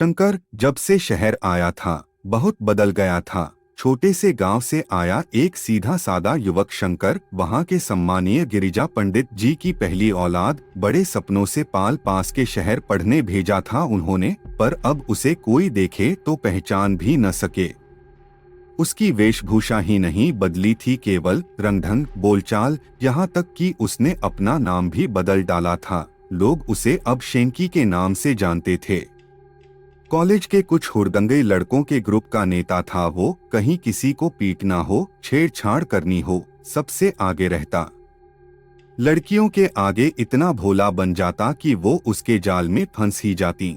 शंकर जब से शहर आया था बहुत बदल गया था। छोटे से गांव से आया एक सीधा सादा युवक शंकर वहां के सम्मानीय गिरिजा पंडित जी की पहली औलाद। बड़े सपनों से पाल पास के शहर पढ़ने भेजा था उन्होंने, पर अब उसे कोई देखे तो पहचान भी न सके। उसकी वेशभूषा ही नहीं बदली थी, केवल रंग-ढंग, बोलचाल, यहाँ तक कि उसने अपना नाम भी बदल डाला था। लोग उसे अब शेंकी के नाम से जानते थे। कॉलेज के कुछ हुड़दंगे लड़कों के ग्रुप का नेता था वो। कहीं किसी को पीटना हो, छेड़छाड़ करनी हो, सबसे आगे रहता। लड़कियों के आगे इतना भोला बन जाता कि वो उसके जाल में फंस ही जाती।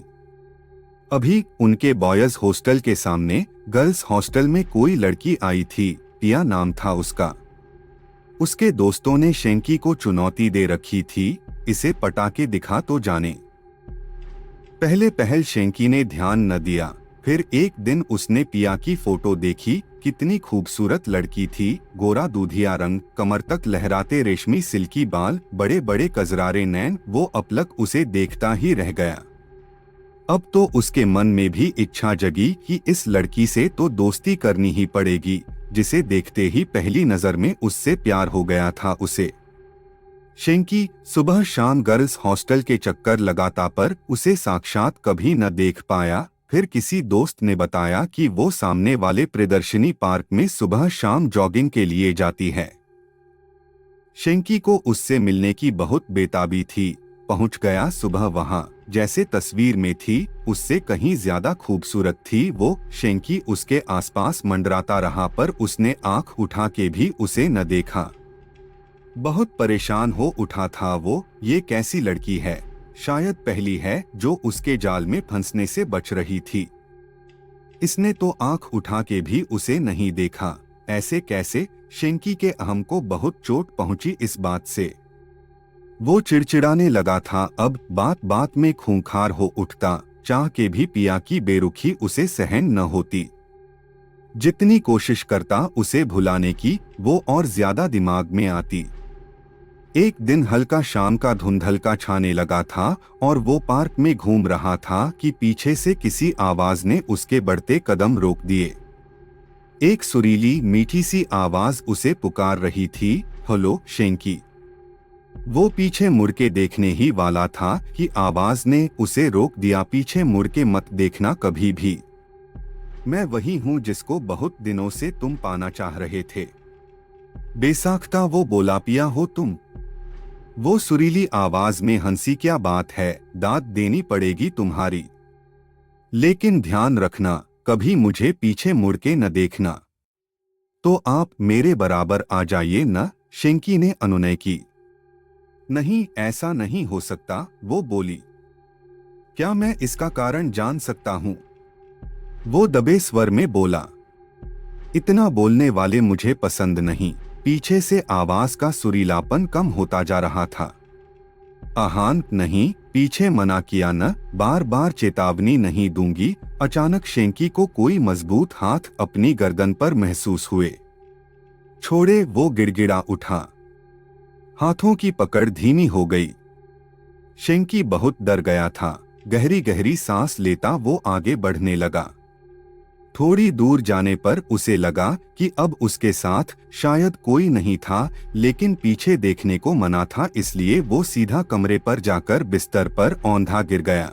अभी उनके बॉयज हॉस्टल के सामने गर्ल्स हॉस्टल में कोई लड़की आई थी, पिया नाम था उसका। उसके दोस्तों ने शेंकी को चुनौती दे रखी थी, इसे पटा के दिखा तो जाने। पहले पहल शेंकी ने ध्यान न दिया, फिर एक दिन उसने पिया की फोटो देखी। कितनी खूबसूरत लड़की थी, गोरा दूधिया रंग, कमर तक लहराते रेशमी सिल्की बाल, बड़े बड़े कजरारे नैन। वो अपलक उसे देखता ही रह गया। अब तो उसके मन में भी इच्छा जगी कि इस लड़की से तो दोस्ती करनी ही पड़ेगी, जिसे देखते ही पहली नजर में उससे प्यार हो गया था उसे। शेंकी सुबह शाम गर्ल्स हॉस्टल के चक्कर लगाता, पर उसे साक्षात कभी न देख पाया। फिर किसी दोस्त ने बताया कि वो सामने वाले प्रदर्शनी पार्क में सुबह शाम जॉगिंग के लिए जाती है। शेंकी को उससे मिलने की बहुत बेताबी थी। पहुंच गया सुबह वहां, जैसे तस्वीर में थी उससे कहीं ज्यादा खूबसूरत थी वो। शेंकी उसके आसपास मंडराता रहा, पर उसने आंख उठा के भी उसे न देखा। बहुत परेशान हो उठा था वो। ये कैसी लड़की है, शायद पहली है जो उसके जाल में फंसने से बच रही थी। इसने तो आंख उठा के भी उसे नहीं देखा। ऐसे कैसे? शेंकी के अहम को बहुत चोट पहुंची इस बात से। वो चिड़चिड़ाने लगा था। अब बात बात में खूंखार हो उठता, चाह के भी पिया की बेरुखी उसे सहन न होती। जितनी कोशिश करता उसे भुलाने की, वो और ज्यादा दिमाग में आती। एक दिन हल्का शाम का धुंधलका छाने लगा था और वो पार्क में घूम रहा था कि पीछे से किसी आवाज ने उसके बढ़ते कदम रोक दिए। एक सुरीली मीठी सी आवाज उसे पुकार रही थी, हेलो शेंकी। वो पीछे मुड़ के देखने ही वाला था कि आवाज ने उसे रोक दिया। पीछे मुड़ के मत देखना कभी भी। मैं वही हूँ जिसको बहुत दिनों से तुम पाना चाह रहे थे। बेसाख्ता वो बोला, पिया हो तुम? वो सुरीली आवाज में हंसी, क्या बात है, दाद देनी पड़ेगी तुम्हारी। लेकिन ध्यान रखना, कभी मुझे पीछे मुड़ के न देखना। तो आप मेरे बराबर आ जाइए न, शेंकी ने अनुनय की। नहीं, ऐसा नहीं हो सकता, वो बोली। क्या मैं इसका कारण जान सकता हूँ? वो दबे स्वर में बोला। इतना बोलने वाले मुझे पसंद नहीं। पीछे से आवाज का सुरीलापन कम होता जा रहा था। आहान नहीं, पीछे मना किया न, बार बार चेतावनी नहीं दूंगी। अचानक शेंकी को कोई मजबूत हाथ अपनी गर्दन पर महसूस हुए। छोड़े, वो गिड़गिड़ा उठा। हाथों की पकड़ धीमी हो गई। शेंकी बहुत डर गया था। गहरी गहरी सांस लेता वो आगे बढ़ने लगा। थोड़ी दूर जाने पर उसे लगा कि अब उसके साथ शायद कोई नहीं था, लेकिन पीछे देखने को मना था, इसलिए वो सीधा कमरे पर जाकर बिस्तर पर औंधा गिर गया।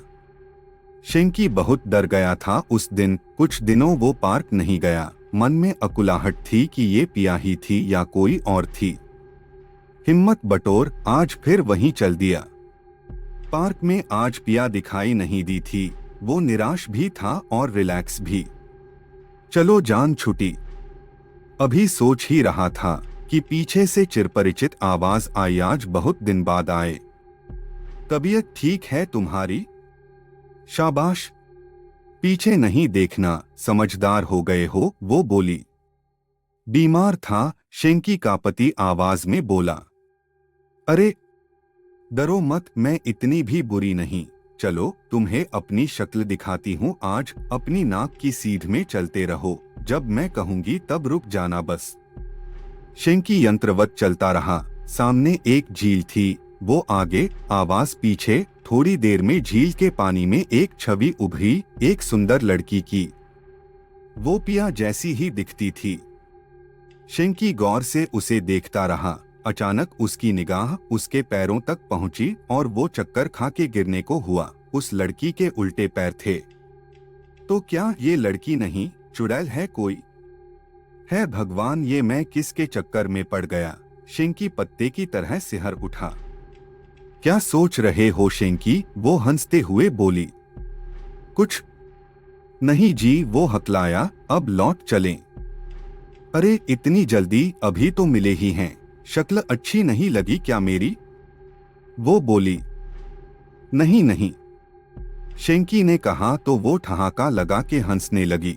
शेंकी बहुत डर गया था उस दिन। कुछ दिनों वो पार्क नहीं गया। मन में अकुलाहट थी कि ये पिया ही थी या कोई और थी। हिम्मत बटोर आज फिर वहीं चल दिया। पार्क में आज पिया दिखाई नहीं दी थी। वो निराश भी था और रिलैक्स भी। चलो जान छुटी। अभी सोच ही रहा था कि पीछे से चिरपरिचित आवाज आई, आज बहुत दिन बाद आए। तबीयत ठीक है तुम्हारी? शाबाश, पीछे नहीं देखना, समझदार हो गए हो, वो बोली। बीमार था, शेंकी का पति आवाज में बोला। अरे डरो मत, मैं इतनी भी बुरी नहीं। चलो तुम्हें अपनी शक्ल दिखाती हूँ आज। अपनी नाक की सीध में चलते रहो, जब मैं कहूंगी तब रुक जाना बस। शेंकी यंत्रवत चलता रहा। सामने एक झील थी, वो आगे, आवाज पीछे। थोड़ी देर में झील के पानी में एक छवि उभरी, एक सुंदर लड़की की। वो पिया जैसी ही दिखती थी। शेंकी गौर से उसे देखता रहा। अचानक उसकी निगाह उसके पैरों तक पहुंची और वो चक्कर खा के गिरने को हुआ। उस लड़की के उल्टे पैर थे। तो क्या ये लड़की नहीं, चुड़ैल है कोई? है भगवान, ये मैं किसके चक्कर में पड़ गया? शेंकी पत्ते की तरह सिहर उठा। क्या सोच रहे हो शेंकी? वो हंसते हुए बोली। कुछ नहीं जी, वो हकलाया। अब लौट चलें। अरे इतनी जल्दी? अभी तो मिले ही हैं। शक्ल अच्छी नहीं लगी क्या मेरी? वो बोली। नहीं नहीं, शेंकी ने कहा तो वो ठहाका लगा के हंसने लगी।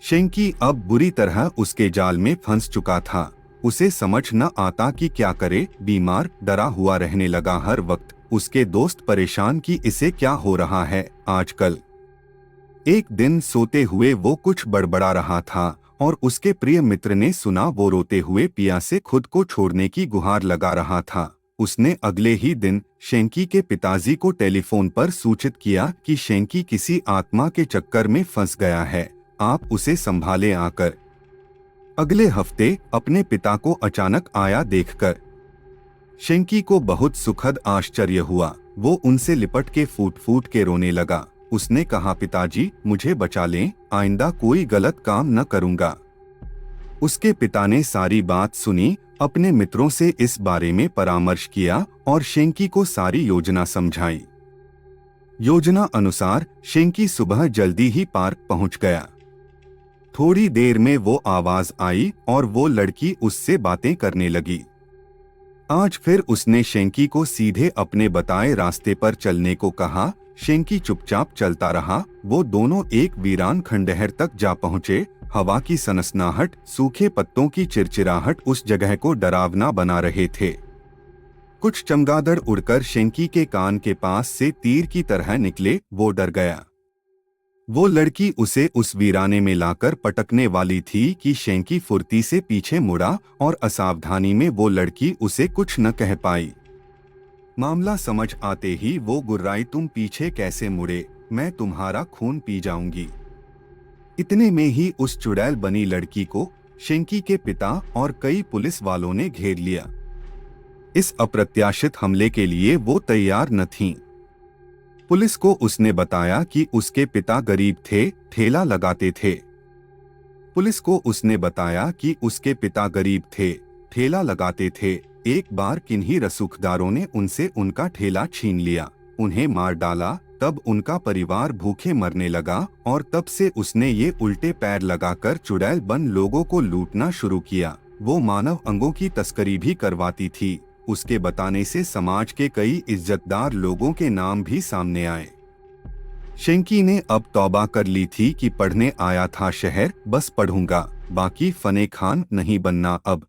शेंकी अब बुरी तरह उसके जाल में फंस चुका था। उसे समझ न आता कि क्या करे। बीमार, डरा हुआ रहने लगा हर वक्त। उसके दोस्त परेशान कि इसे क्या हो रहा है आजकल। एक दिन सोते हुए वो कुछ बड़बड़ा रहा था और उसके प्रिय मित्र ने सुना। वो रोते हुए पिया से खुद को छोड़ने की गुहार लगा रहा था। उसने अगले ही दिन शेंकी के पिताजी को टेलीफोन पर सूचित किया कि शेंकी किसी आत्मा के चक्कर में फंस गया है, आप उसे संभाले आकर। अगले हफ्ते अपने पिता को अचानक आया देखकर शेंकी को बहुत सुखद आश्चर्य हुआ। वो उनसे लिपट के फूट फूट के रोने लगा। उसने कहा, पिताजी मुझे बचा लें, आइंदा कोई गलत काम न करूंगा। उसके पिता ने सारी बात सुनी, अपने मित्रों से इस बारे में परामर्श किया और शेंकी को सारी योजना समझाई। योजना अनुसार शेंकी सुबह जल्दी ही पार्क पहुंच गया। थोड़ी देर में वो आवाज आई और वो लड़की उससे बातें करने लगी। आज फिर उसने शेंकी को सीधे अपने बताए रास्ते पर चलने को कहा। शेंकी चुपचाप चलता रहा। वो दोनों एक वीरान खंडहर तक जा पहुंचे। हवा की सनसनाहट, सूखे पत्तों की चिरचिराहट उस जगह को डरावना बना रहे थे। कुछ चमगादड़ उड़कर शेंकी के कान के पास से तीर की तरह निकले। वो डर गया। वो लड़की उसे उस वीराने में लाकर पटकने वाली थी कि शेंकी फुर्ती से पीछे मुड़ा और असावधानी में वो लड़की उसे कुछ न कह पाई। मामला समझ आते ही वो गुर्राई, तुम पीछे कैसे मुड़े? मैं तुम्हारा खून पी जाऊंगी। इतने में ही उस चुड़ैल बनी लड़की को शेंकी के पिता और कई पुलिस वालों ने घेर लिया। इस अप्रत्याशित हमले के लिए वो तैयार न थीं। पुलिस को उसने बताया कि उसके पिता गरीब थे, ठेला लगाते थे। पुलिस को उसने बताया कि उसके पिता गरीब थे, ठेला लगाते थे। एक बार किन्हीं रसूखदारों ने उनसे उनका ठेला छीन लिया, उन्हें मार डाला। तब उनका परिवार भूखे मरने लगा और तब से उसने ये उल्टे पैर लगाकर चुड़ैल बन लोगों को लूटना शुरू किया। वो मानव अंगों की तस्करी भी करवाती थी। उसके बताने से समाज के कई इज्जतदार लोगों के नाम भी सामने आए। शेंकी ने अब तौबा कर ली थी कि पढ़ने आया था शहर, बस पढ़ूंगा, बाकी फने खान नहीं बनना अब।